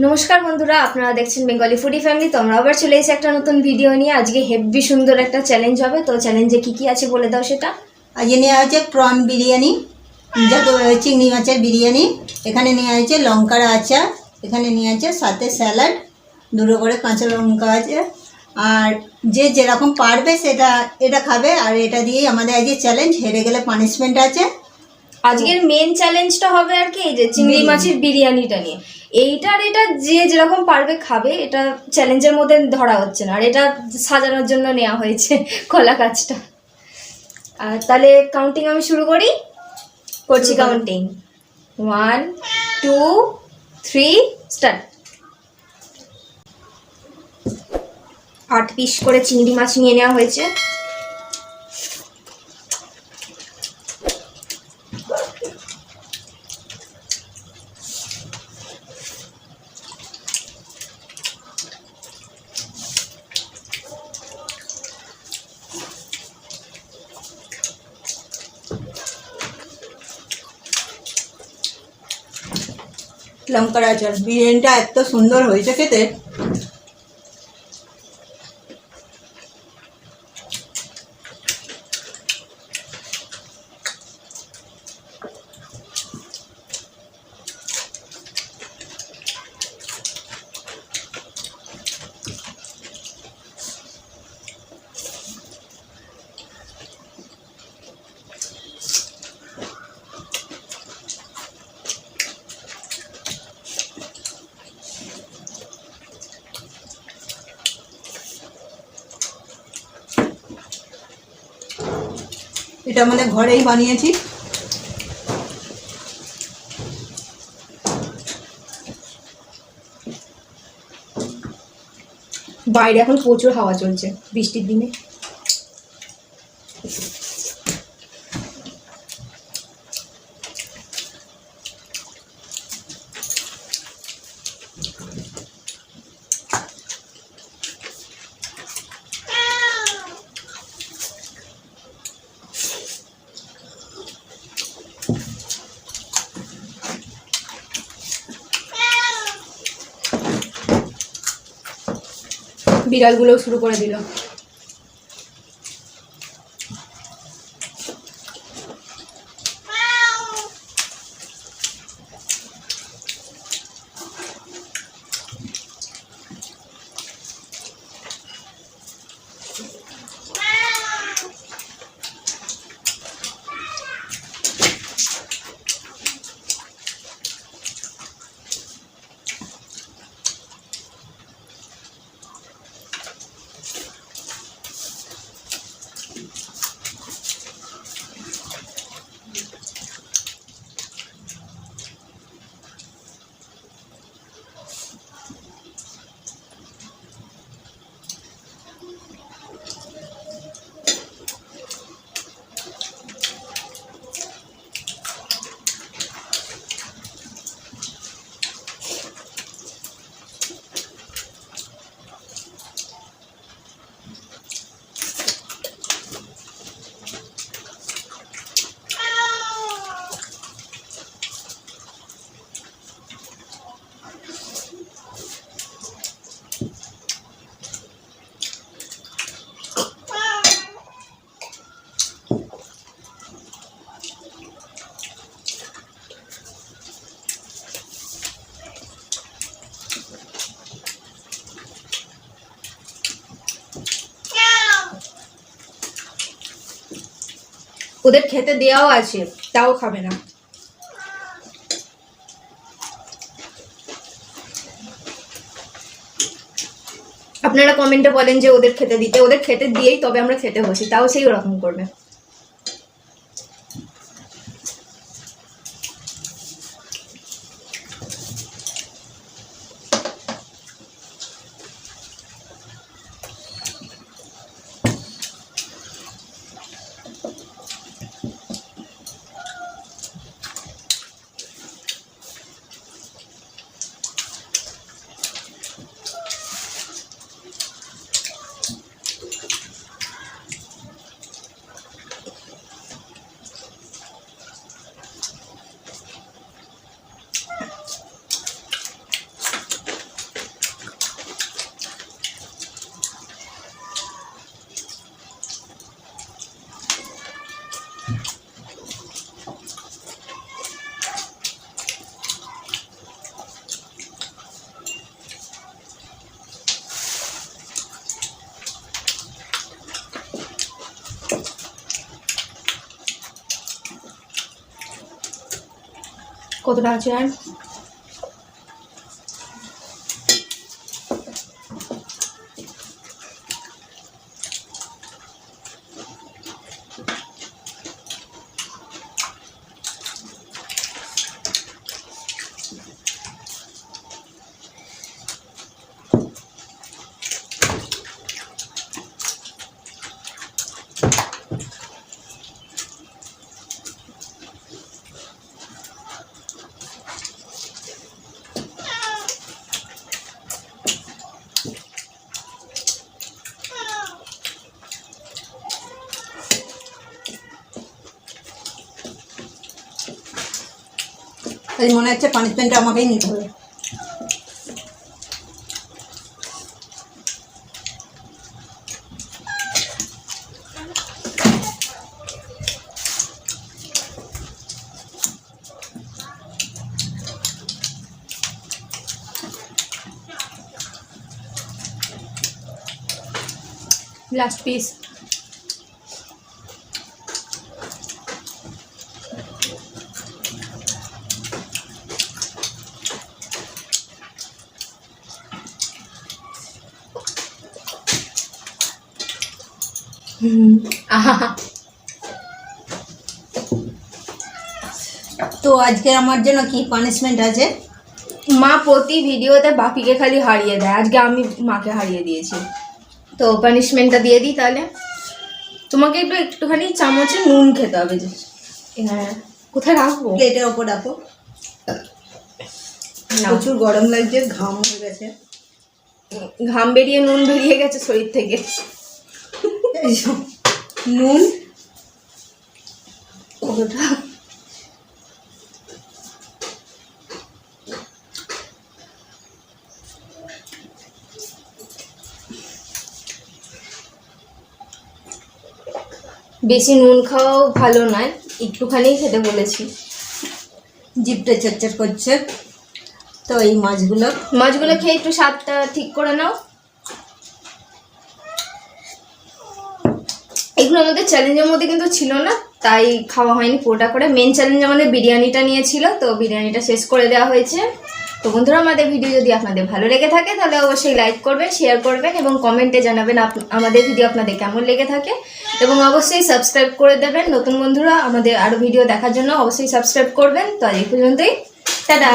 নমস্কার বন্ধুরা, আপনারা দেখছেন বেঙ্গলি ফুডি ফ্যামিলি। তো আমরা আবার চলে এসেছি একটা নতুন ভিডিও নিয়ে। আজকে হেভি সুন্দর একটা চ্যালেঞ্জ হবে। তো চ্যালেঞ্জে কি কি আছে বলে দাও সেটা। আজকে নেওয়া হয়েছে প্রন বিরিয়ানি, যাকে বলা হয় চিংড়ি মাছের বিরিয়ানি। এখানে নেওয়া হয়েছে লঙ্কার আচার, এখানে নেওয়া হয়েছে সাথে স্যালাড, দুটো করে কাঁচা লঙ্কা আছে। আর যে যেরকম পারবে সেটা এটা খাবে। আর এটা দিয়েই আমাদের আজকে চ্যালেঞ্জ। হেরে গেলে পানিশমেন্ট আছে। আজকের মেন চ্যালেঞ্জটা হবে আর কি, এই যে চিংড়ি মাছের বিরিয়ানিটা নিয়ে। এইটার এটা যে যেরকম পারবে খাবে, এটা চ্যালেঞ্জের মধ্যে ধরা হচ্ছে না। আর এটা সাজানোর জন্য নেওয়া হয়েছে কলা গাছটা। আর তাহলে কাউন্টিং আমি শুরু করছি। Counting 1 2 3 start. 8 পিস করে চিংড়ি মাছ নিয়ে নেওয়া হয়েছে। লঙ্কার আচার বিরিয়ানিটা এত সুন্দর হয়েছে খেতে। এটা আমাদের ঘরেই বানিয়েছি। বাইরে এখন প্রচুর হাওয়া চলছে বৃষ্টির দিনে। বিড়ালগুলোও শুরু করে দিল। ওদের খেতে দেওয়াও আছে, তাও খাবে না। আপনারা কমেন্টে বলেন যে ওদের খেতে দিতে, ওদের খেতে দিয়েই তবে আমরা খেতে বসি, তাও সেই ওরকম করবে। কতটা আছে আর তাই মনে হচ্ছে পানিশমেন্টটা আমাকেই নিতে হবে। Last piece. তো আজকে আমার জন্য কি পানিশমেন্ট আছে? মা প্রতি ভিডিওতে বাপিকে খালি হারিয়ে দেয়, আজকে আমি মাকে হারিয়ে দিয়েছি, তো পানিশমেন্টটা দিয়ে দিই তাহলে। তোমাকে একটুখানি চামচে নুন খেতে হবে। যে হ্যাঁ, কোথায় রাখবো? প্লেটের ওপর রাখো। প্রচুর গরম লাগছে, ঘাম হয়ে গেছে। ঘাম বেরিয়ে নুন বেরিয়ে গেছে শরীর থেকে। নুন কতটা বেশি নুন খাওয়াও ভালো নয়, একটুখানি খেতে বলেছি। জিভটা চটচট করছে। তো এই মাছগুলো খেয়ে একটু স্বাদটা ঠিক করে নাও। এগুলো আমাদের চ্যালেঞ্জের মধ্যে কিন্তু ছিল না, তাই খাওয়া হয়নি পুরোটা করে। মেন চ্যালেঞ্জ আমাদের বিরিয়ানিটা নিয়েছিল, তো বিরিয়ানিটা শেষ করে দেওয়া হয়েছে। তো বন্ধুরা, আমাদের ভিডিও যদি আপনাদের ভালো লেগে থাকে তাহলে অবশ্যই লাইক করবেন, শেয়ার করবেন এবং কমেন্টে জানাবেন আমাদের ভিডিও আপনাদের কেমন লেগে থাকে, এবং অবশ্যই সাবস্ক্রাইব করে দেবেন। নতুন বন্ধুরা আমাদের আরও ভিডিও দেখার জন্য অবশ্যই সাবস্ক্রাইব করবেন। তো আজ এই পর্যন্তই, টাটা।